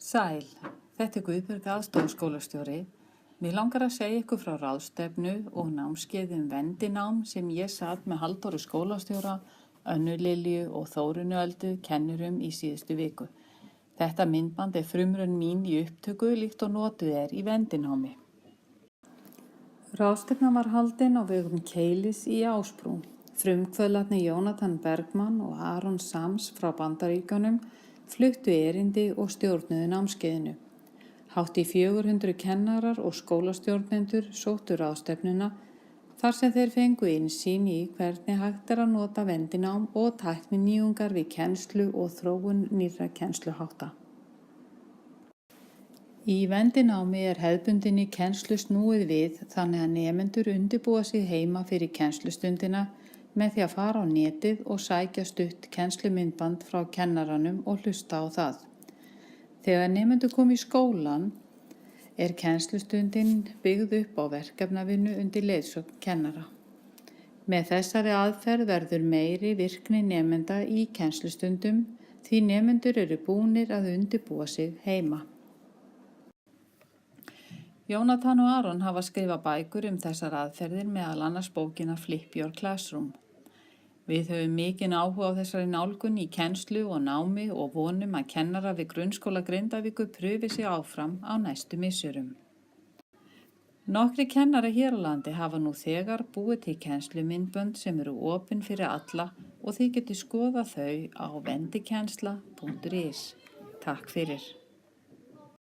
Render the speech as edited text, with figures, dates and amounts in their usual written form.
Sæl, þetta er Guðbjörg aðstoðarskólastjóri. Mig langar að segja ykkur frá ráðstefnu og námskeiði vendinám sem ég sat með Halldóru skólastjóra, Önnu Lilju og Þórunni Öldu kennurum í síðustu viku. Þetta myndband er frumraun mín í upptöku líkt og notuð er í vendinámi. Ráðstefna var haldin á vegum Keilis í Ásbrú. Frumkvöðlarnir Jónatan Bergmann og Aron Sams frá Bandaríkjunum fluttu erindi og stjórnuðu námskeiðinu. Hátt í 400 kennarar og skólastjórnendur sóttu ráðstefnuna þar sem þeir fengu innsýn í hvernig hægt er að nota vendinám og tækninýjungar við kennslu og þróun nýrra kennsluhátta. Í vendinámi er hefðbundinni kennslu snúið við þannig að nemendur undirbúa sig heima fyrir kennslustundina með því að fara á netið og sækja stutt kennslumyndband frá kennaranum og hlusta á það. Þegar nemendur koma í skólan er kennslustundin byggð upp á verkefnavinnu undir leiðsögn kennara. Með þessari aðferð verður meiri virkni nemenda í kennslustundum því nemendur eru búnir að undirbúa sig heima. Jónatan og Aron hafa skrifað bækur þessar aðferðir meðal annars bókina Flip Your Classroom. Við höfum mikinn áhuga á þessari nálgun í kennslu og námi og vonum að kennarar við Grunnskóla Grindavíkur prufi sig áfram á næstu misserum. Nokkrir kennarar hér á landi hafa nú þegar búið til kennslumyndbönd sem eru opin fyrir alla og þið getið skoðað þau á vendikensla.is. Takk fyrir.